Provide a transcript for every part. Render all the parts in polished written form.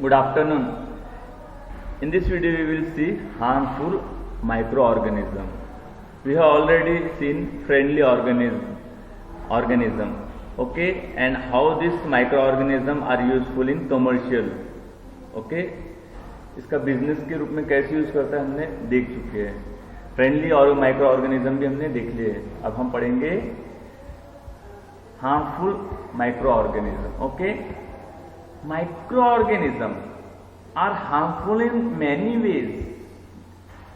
Good afternoon. In this video we will see harmful microorganism. We have already seen friendly organism, okay, and how this microorganism are useful in commercial, okay. इसका business के रूप में कैसे use करता है हमने देख चुके हैं. फ्रेंडली और माइक्रो ऑर्गेनिज्म भी हमने देख लिए. अब हम पढ़ेंगे harmful microorganism. Okay, microorganism are harmful in many ways.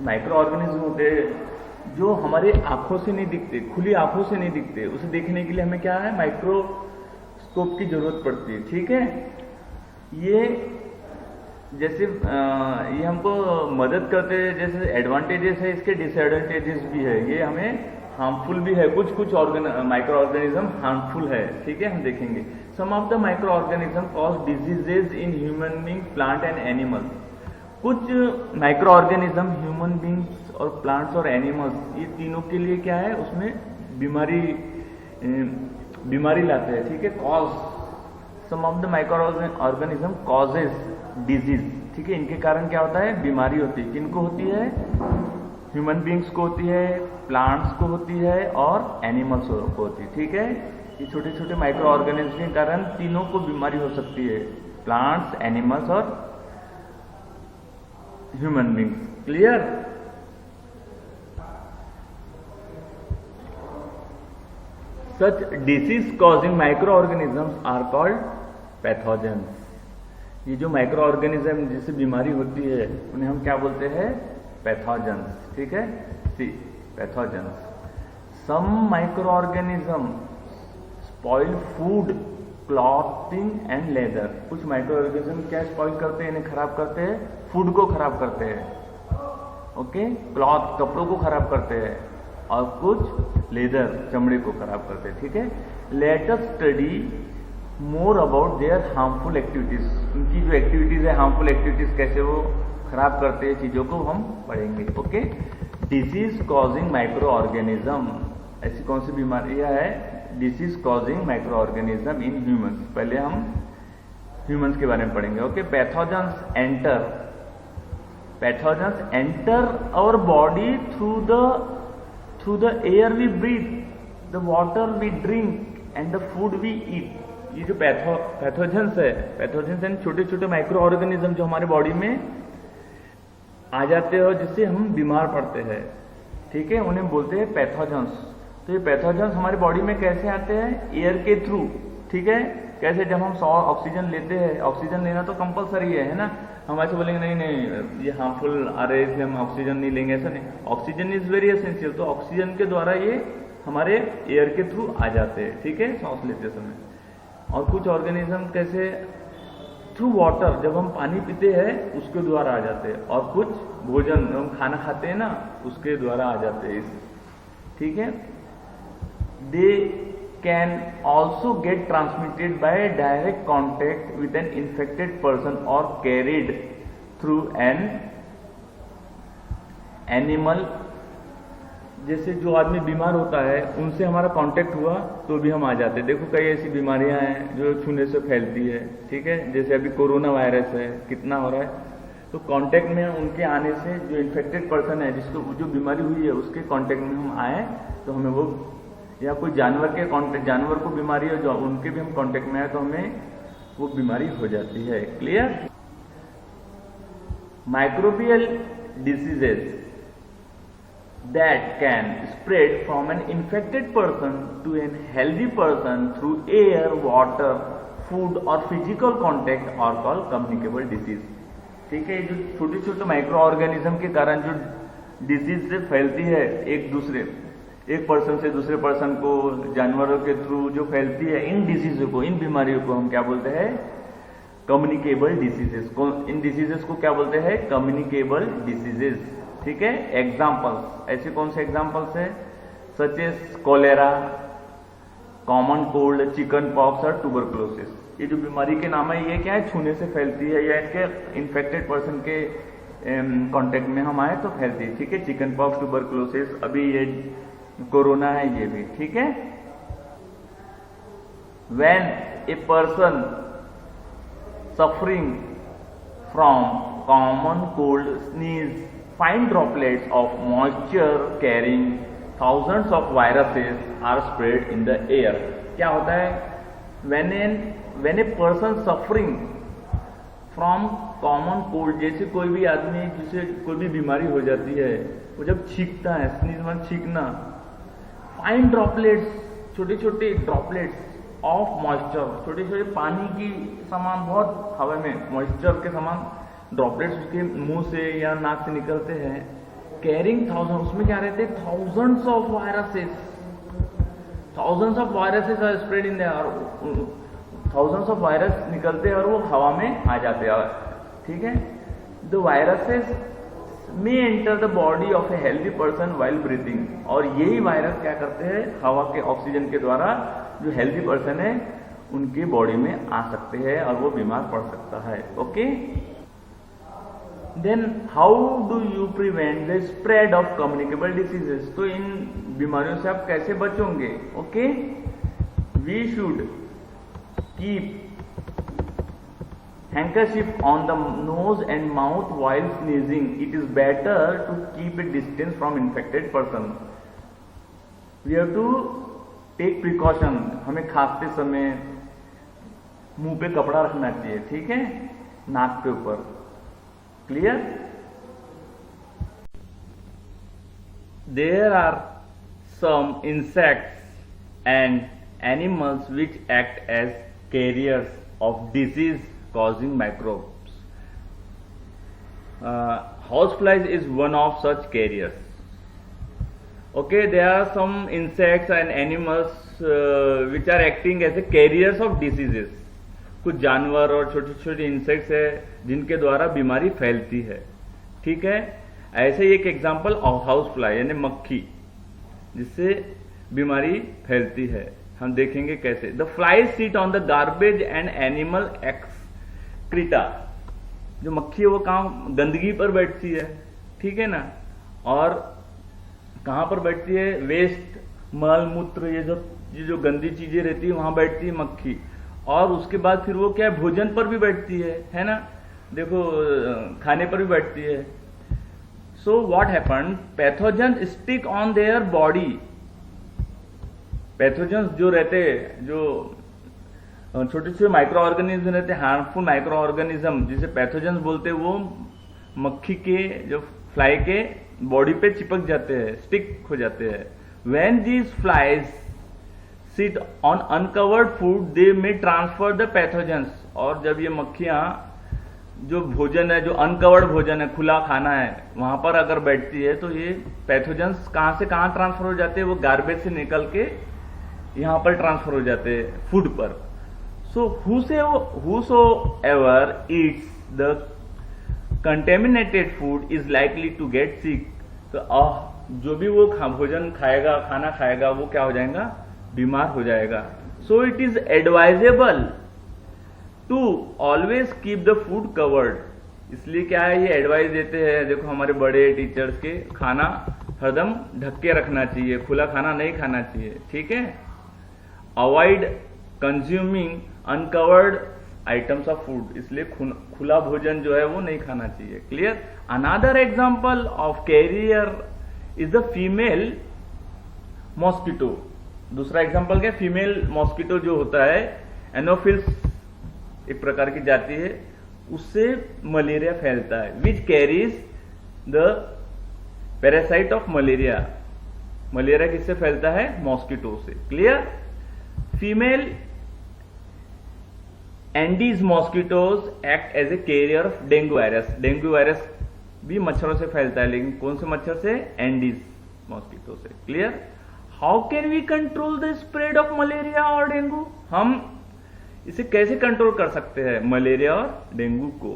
Microorganism होते हैं जो हमारे आंखों से नहीं दिखते, खुली आंखों से नहीं दिखते. उसे देखने के लिए हमें क्या है, माइक्रोस्कोप की जरूरत पड़ती है. ठीक है, ये जैसे ये हमको मदद करते हैं. जैसे एडवांटेजेस है इसके, डिसएडवांटेजेस भी है. ये हमें हार्मफुल भी है. कुछ माइक्रो ऑर्गेनिज्म हार्मफुल है. ठीक है, हम देखेंगे. Some of the microorganism cause diseases in human being, plant and animals. कुछ माइक्रो ऑर्गेनिज्म ह्यूमन बींग्स और प्लांट्स और एनिमल्स, ये तीनों के लिए क्या है, उसमें बीमारी लाते हैं. ठीक है, cause some of the microorganism causes disease. ठीक है, इनके कारण क्या होता है, बीमारी होती है. किनको होती है, ह्यूमन बींग्स को होती है, प्लांट्स को होती है और एनिमल्स को होती है. ठीक है, ये छोटे छोटे माइक्रो ऑर्गेनिज्म के कारण तीनों को बीमारी हो सकती है, प्लांट्स, एनिमल्स और human beings. Clear. Such disease-causing microorganisms are called pathogens. ये जो माइक्रो ऑर्गेनिज्म जिससे बीमारी होती है उन्हें हम क्या बोलते हैं, पैथोजेंस. ठीक है, see pathogens. Some microorganism spoil food, clothing and leather. कुछ माइक्रो ऑर्गेनिज्म क्या स्पॉइल करते हैं, इन्हें खराब करते हैं, फूड को खराब करते हैं, ओके, क्लॉथ कपड़ों को खराब करते हैं, और कुछ लेदर चमड़े को खराब करते हैं. ठीक है, let us study more about their harmful activities. उनकी जो एक्टिविटीज है, हार्मफुल एक्टिविटीज, कैसे वो खराब करते हैं चीजों को, हम पढ़ेंगे. Okay, disease causing microorganism. ऐसी कौन सी बीमारियां है, disease causing microorganism in humans. पहले हम ह्यूमंस के बारे में पढ़ेंगे. Okay, pathogens enter our body through the air we breathe, the water we drink and the food we eat. ये जो पैथोजेंस है, पैथोजेंस यानी छोटे छोटे माइक्रो ऑर्गेनिज्म जो हमारे बॉडी में आ जाते हैं और जिससे हम बीमार पड़ते हैं. ठीक है, उन्हें बोलते हैं पैथोजेंस. तो ये पैथोजेंस हमारी बॉडी में कैसे आते हैं, एयर के थ्रू. ठीक है, कैसे, जब हम ऑक्सीजन लेते हैं, ऑक्सीजन लेना तो कंपलसरी है ना. हम ऐसे बोलेंगे नहीं ये हार्मफुल आ रहे हैं इसलिए हम ऑक्सीजन नहीं लेंगे, ऐसा नहीं. Oxygen is very essential. तो ऑक्सीजन के द्वारा ये हमारे एयर के थ्रू आ जाते हैं. ठीक है, सांस लेते समय. और कुछ ऑर्गेनिज्म कैसे, थ्रू वाटर, जब हम पानी पीते हैं उसके द्वारा आ जाते हैं. और कुछ भोजन, जब हम खाना खाते हैं ना, उसके द्वारा आ जाते हैं. ठीक है, दे can also get transmitted by direct contact with an infected person or carried through an animal. जैसे जो आदमी बीमार होता है उनसे हमारा कांटेक्ट हुआ तो भी हम आ जाते हैं. देखो कई ऐसी बीमारियां हैं जो छूने से फैलती है. ठीक है, जैसे अभी कोरोना वायरस है, कितना हो रहा है. तो कांटेक्ट में उनके आने से जो इन्फेक्टेड पर्सन है, जिसको जो बीमारी हुई है, उसके कांटेक्ट में हम आए तो हमें वो, या कोई जानवर के कांटेक्ट, जानवर को बीमारी हो जो उनके भी हम कांटेक्ट में आए तो हमें वो बीमारी हो जाती है. Clear. Microbial diseases that can spread from an infected person to an healthy person through air, water, food और फिजिकल कॉन्टेक्ट और कॉल कम्युनिकेबल डिसीज. ठीक है, जो छोटे छोटे माइक्रो ऑर्गेनिज्म के कारण जो डिसीज से फैलती है, एक पर्सन से दूसरे पर्सन को, जानवरों के थ्रू जो फैलती है, इन डिसीजों को, इन बीमारियों को हम क्या बोलते हैं, कम्युनिकेबल डिसीजेस. इन डिसीजेस को क्या बोलते हैं, कम्युनिकेबल डिसीजेस. ठीक है, एग्जांपल्स, ऐसे कौन से एग्जांपल्स है, such as cholera, common cold, chicken pox और ट्यूबरकुलोसिस. ये जो बीमारी के नाम है, ये क्या है, छूने से फैलती है या इनके इन्फेक्टेड पर्सन के कांटेक्ट में हम आए तो फैलती है. ठीक है, चिकन पॉक्स, ट्यूबरकुलोसिस, अभी ये कोरोना है ये भी. ठीक है, when a person suffering from common cold sneeze, fine droplets of moisture carrying thousands of viruses are spread in the air. क्या होता है? when a person suffering from common cold, जैसे कोई भी आदमी जिसे कोई भी बीमारी हो जाती है, वो जब छींकता है, स्नीज मतलब छींकना, फाइन ड्रॉपलेट्स, छोटे छोटे ड्रॉपलेट्स ऑफ मॉइस्चर, छोटे छोटे पानी की समान, बहुत हवा में मॉइस्चर के समान ड्रॉपलेट्स उसके मुंह से या नाक से निकलते हैं, कैरिंग थाउजेंड, उसमें क्या रहते हैं? Thousands of viruses are spread in there, thousands of virus निकलते हैं और वो हवा में आ जाते हैं, ठीक है। The viruses may enter the body of a healthy person while breathing, और यही वायरस क्या करते हैं? हवा के ऑक्सीजन के द्वारा जो हेल्दी पर्सन है उनके बॉडी में आ सकते हैं और वो बीमार पड़ सकता है। Okay, then how do you prevent the spread of communicable diseases? तो इन बीमारियों से आप कैसे बचोगे? Okay, we should keep handkerchief on the nose and mouth while sneezing. It is better to keep a distance from infected person. We have to take precaution. हमें खांसते समय मुंह पे कपड़ा रखना चाहिए, ठीक है, नाक के ऊपर। Clear? There are some insects and animals which act as carriers of disease causing microbes. Houseflies is one of such carriers. Okay, there are some insects and animals which are acting as a carriers of diseases. कुछ जानवर और छोटे छोटे insects है जिनके द्वारा बीमारी फैलती है, ठीक है। ऐसे एक एग्जांपल ऑफ हाउस फ्लाई यानी मक्खी, जिससे बीमारी फैलती है। हम देखेंगे कैसे। The fly seat on the garbage and animal excreta, जो मक्खी है वो कहाँ? गंदगी पर बैठती है, ठीक है ना। और कहाँ पर बैठती है? वेस्ट, मल मूत्र, ये जो गंदी चीजें रहती है वहां बैठती है मक्खी। और उसके बाद फिर वो क्या है? भोजन पर भी बैठती है ना, देखो खाने पर भी बैठती है। So what happen? Pathogen stick on their body. Pathogen जो रहते हैं, जो छोटे छोटे माइक्रो ऑर्गेनिज्म रहते हैं, हार्मफुल माइक्रो ऑर्गेनिज्म जिसे पैथोजन बोलते हैं, वो मक्खी के, जो फ्लाई के बॉडी पे चिपक जाते हैं, स्टिक हो जाते हैं। When these flies sit on uncovered food they may transfer the pathogens. और जब ये मक्खियां जो भोजन है, जो अनकवर्ड भोजन है, खुला खाना है, वहां पर अगर बैठती है तो ये पैथोजेंस कहां से कहां ट्रांसफर हो जाते हैं? वो गार्बेज से निकल के यहां पर ट्रांसफर हो जाते हैं फूड पर। सो whosoever eats the contaminated food is likely to get sick. तो जो भी वो भोजन खाएगा, खाना खाएगा, वो क्या हो जाएगा? बीमार हो जाएगा। So it is advisable to always keep the food covered. इसलिए क्या है, ये एडवाइस देते हैं, देखो हमारे बड़े टीचर्स के, खाना हरदम ढक के रखना चाहिए, खुला खाना नहीं खाना चाहिए, ठीक है। Avoid consuming uncovered items of food, इसलिए खुला भोजन जो है वो नहीं खाना चाहिए। Clear? Another example of carrier is the female mosquito. दूसरा एग्जाम्पल क्या? फीमेल मॉस्किटो जो होता है, एनोफिल्स एक प्रकार की जाति है, उससे मलेरिया फैलता है। Which carries the parasite of malaria. Malaria किससे फैलता है? मॉस्किटो से। Clear? Female Aedes mosquitoes act as a carrier of dengue virus. Dengue virus भी मच्छरों से फैलता है, लेकिन कौन से मच्छर से? एंडीज मॉस्किटो से। Clear? How can we control the spread of malaria और डेंगू? हम इसे कैसे कंट्रोल कर सकते हैं, मलेरिया और डेंगू को?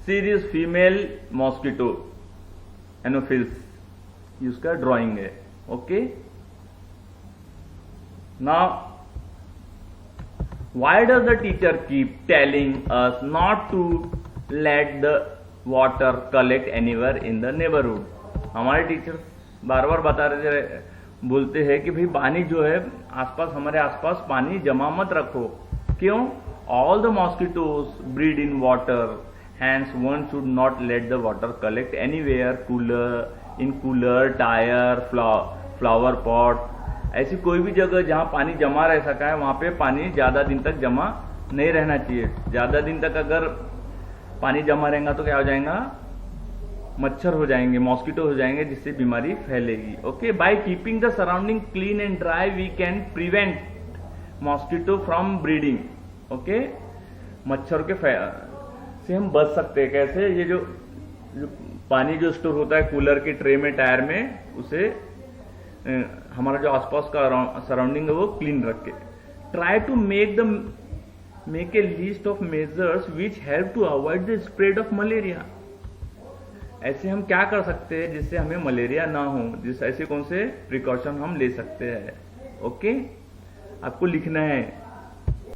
सीरीज फीमेल मॉस्किटो एनोफिल्स, ये उसका ड्राइंग है। Okay, now why does the teacher keep telling us not to let the water collect anywhere in the neighbourhood? हमारे टीचर बार बार बता रहे थे, बोलते हैं कि भाई पानी जो है आसपास, हमारे आसपास पानी जमा मत रखो। क्यों? all the mosquitoes breed in water, hence one should not let the water collect anywhere, cooler, tire, flower pot. ऐसी कोई भी जगह जहां पानी जमा रह सका है वहां पे पानी ज्यादा दिन तक जमा नहीं रहना चाहिए। ज्यादा दिन तक अगर पानी जमा रहेगा तो क्या हो जाएगा, मच्छर हो जाएंगे, मॉस्किटो हो जाएंगे, जिससे बीमारी फैलेगी। Okay, by keeping the surrounding clean and dry we can prevent mosquito from breeding. Okay, मच्छर के से हम बच सकते हैं। कैसे? ये जो पानी जो स्टोर होता है कूलर के ट्रे में, टायर में, उसे हमारा जो आसपास का सराउंडिंग है वो क्लीन रख के। Try to make a list of measures which help to avoid the spread of malaria. ऐसे हम क्या कर सकते हैं जिससे हमें मलेरिया ना हो, ऐसे कौन से प्रिकॉशन हम ले सकते हैं। ओके, आपको लिखना है।